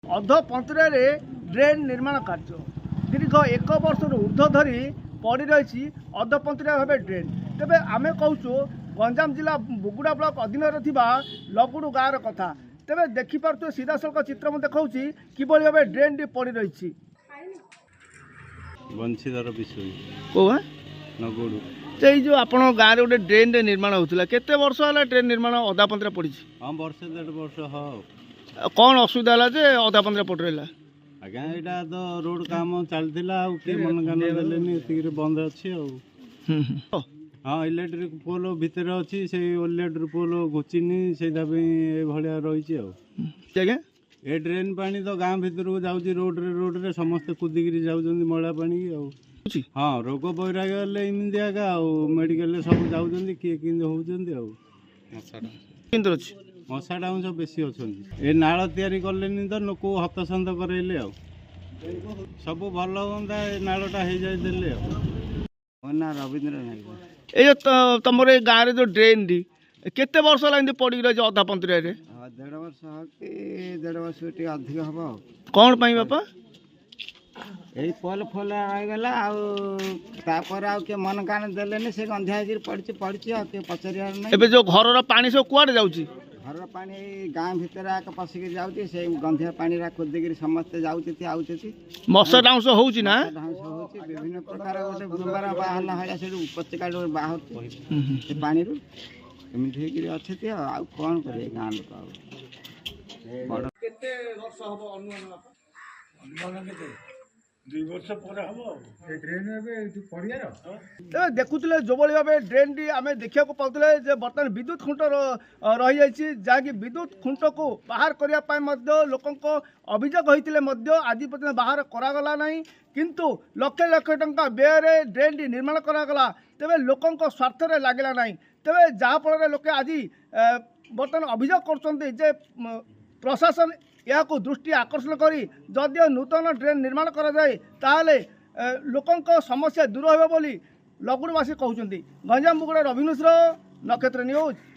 ଅଧପନ୍ତରାରେ drain ନିର୍ମାଣ କାର୍ଯ୍ୟ ଦୀର୍ଘ 1 ବର୍ଷରୁ ঊର୍ଦ୍ଧ୍ୱ ଧରି ପଡ଼ି ରହିଛି ଅଧପନ୍ତରା ଭାବେ ଡ୍ରେନ୍। ତେବେ ଆମେ କହୁଛୁ ଗଞ୍ଜାମ ଜିଲ୍ଲା ବୁଗୁଡ଼ା ବ୍ଲକ ଅଧୀନରେ ଥିବା ଲଗୁଡ଼ୁ ଗାଁର କଥା। ତେବେ ଦେଖିପାରୁଥିବେ ସିଧାସଳଖ ଚିତ୍ର ମୁଁ ଦେଖାଉଛି କିଭଳି ଭାବେ ଡ୍ରେନ୍ଟି ପଡ଼ି ରହିଛି। ବଂଶୀଧର ବିଷୟ କୋଉ ନଗୁଡ଼ୁ ଏଇ ଯେଉଁ ଆପଣଙ୍କ ଗାଁରେ ଗୋଟେ ଡ୍ରେନ୍ରେ ନିର୍ମାଣ ହେଉଥିଲା, କେତେ ବର୍ଷ ହେଲା ଡ୍ରେନ୍ ନିର୍ମାଣ ଅଧାପନ୍ତରା ପଡ଼ିଛି? ହଁ ବର୍ଷେ 1.5 ବର୍ଷ ହଉ। କ'ଣ ଅସୁବିଧା ହେଲା ଯେ ଅଧାପନ୍ତରା ପଡ଼ି ରହିଲା? ଆଜ୍ଞା ଏଇଟା ତ ରୋଡ କାମ ଚାଲିଥିଲା ଆଉ କିଏ ମନକାନ ଦେଲେନି, ଏତିକିରେ ବନ୍ଦ ଅଛି ଆଉ। ହଁ ଇଲେକ୍ଟ୍ରିକ ପୋଲ ଭିତରେ ଅଛି, ସେଇ ଇଲେକ୍ଟ୍ରିକ ପୋଲ ଘୁଚିନି, ସେଇଟା ପାଇଁ ଏଭଳିଆ ରହିଛି ଆଉ। ଆଜ୍ଞା ଏ ଡ୍ରେନ୍ ପାଣି ତ ଗାଁ ଭିତରକୁ ଯାଉଛି, ରୋଡରେ ସମସ୍ତେ କୁଦିକିରି ଯାଉଛନ୍ତି ମଇଳା ପାଣି ଆଉ। ହଁ ରୋଗ ବୈରାଗ ହେଲେ ଏମିତି ଆଜ୍ଞା ଆଉ, ମେଡିକାଲରେ ସବୁ ଯାଉଛନ୍ତି, କିଏ କେମିତି ହଉଛନ୍ତି ଆଉ। କେମିତି ଅଛି? ମଶା ଡାଉଁଶ ବେଶୀ ଅଛନ୍ତି। ଏ ନାଳ ତିଆରି କଲେନି ତ ଲୋକ ହତସନ୍ତ କରେଇଲେ ଆଉ। ସବୁ ଭଲ ହୁଅନ୍ତା ଏ ନାଳଟା ହେଇଯାଇ ଦେଲେ ଆଉ। ମୋ ନାଁ ରବୀନ୍ଦ୍ର ନାୟକ। ଏଇ ଯେଉଁ ତମର ଏଇ ଗାଁରେ ଯେଉଁ ଡ୍ରେନ୍ଟି କେତେ ବର୍ଷ ହେଲା ଏମିତି ପଡ଼ିକି ରହିଛି ଅଧାପନ୍ତରାରେ? 1.5 ବର୍ଷ କି 1.5 ବର୍ଷ ଟିକେ ଅଧିକ ହବ ଆଉ। କ'ଣ ପାଇଁ ବାପା? ଏଇ ପୋଲ ଫୋଲ ରହିଗଲା ଆଉ, ତାପରେ ଆଉ କିଏ ମନ କାନ ଦେଲେନି, ସେ ଗନ୍ଧିଆ ହେଇକିରି ପଡ଼ିଛି ଆଉ କିଏ ପଚାରିବାର ନାହିଁ। ଏବେ ଯେଉଁ ଘରର ପାଣି ସବୁ କୁଆଡ଼େ ଯାଉଛି? ଘରର ପାଣି ଏଇ ଗାଁ ଭିତରେ ଆଗ ପଶିକି ଯାଉଛି, ସେଇ ଗନ୍ଧିଆ ପାଣିରା କୁଦିକିରି ସମସ୍ତେ ଯାଉଛନ୍ତି ଆଉଛନ୍ତି। ମଶା ଡାଉଁଶ ହେଉଛି ନା? ଢାଂସ ହେଉଛି, ବିଭିନ୍ନ ପ୍ରକାର ଗୋଟେ ବେମାର ବାହାରିଲା ଭଳିଆ ସେଠୁ ଉପତ୍ୟକା ବାହାରୁଛି ସେ ପାଣିରୁ। ଏମିତି ହେଇକିରି ଅଛନ୍ତି ଆଉ କ'ଣ କରିବେ ଗାଁ ଲୋକ ଆଉ। କେତେ ବର୍ଷ ହବ ଅନୁମାନ କେତେ? 2 ବର୍ଷ ପରେ ହବ ଆଉ। ଏ ଡ୍ରେନ୍ ଏବେ ପଡ଼ିଆର ତେବେ ଦେଖୁଥିଲେ ଯେଉଁଭଳି ଭାବେ ଡ୍ରେନ୍ଟି ଆମେ ଦେଖିବାକୁ ପାଉଥିଲେ ଯେ ବର୍ତ୍ତମାନ ବିଦ୍ୟୁତ ଖୁଣ୍ଟ ରହିଯାଇଛି, ଯାହାକି ବିଦ୍ୟୁତ ଖୁଣ୍ଟକୁ ବାହାର କରିବା ପାଇଁ ମଧ୍ୟ ଲୋକଙ୍କ ଅଭିଯୋଗ ହୋଇଥିଲେ ମଧ୍ୟ ଆଜି ପର୍ଯ୍ୟନ୍ତ ବାହାର କରାଗଲା ନାହିଁ। କିନ୍ତୁ ଲକ୍ଷ ଲକ୍ଷ ଟଙ୍କା ବ୍ୟୟରେ ଡ୍ରେନ୍ଟି ନିର୍ମାଣ କରାଗଲା, ତେବେ ଲୋକଙ୍କ ସ୍ୱାର୍ଥରେ ଲାଗିଲା ନାହିଁ। ତେବେ ଯାହାଫଳରେ ଲୋକେ ଆଜି ବର୍ତ୍ତମାନ ଅଭିଯୋଗ କରୁଛନ୍ତି ଯେ ପ୍ରଶାସନ ଏହାକୁ ଦୃଷ୍ଟି ଆକର୍ଷଣ କରି ଯଦିଓ ନୂତନ ଡ୍ରେନ୍ ନିର୍ମାଣ କରାଯାଏ ତାହେଲେ ଲୋକଙ୍କ ସମସ୍ୟା ଦୂର ହେବ ବୋଲି ଲଗୁଡ଼ୁବାସୀ କହୁଛନ୍ତି। ଗଞ୍ଜାମ ବୁଗୁଡ଼ା ରବି ମିଶ୍ର, ନକ୍ଷତ୍ର ନ୍ୟୁଜ୍।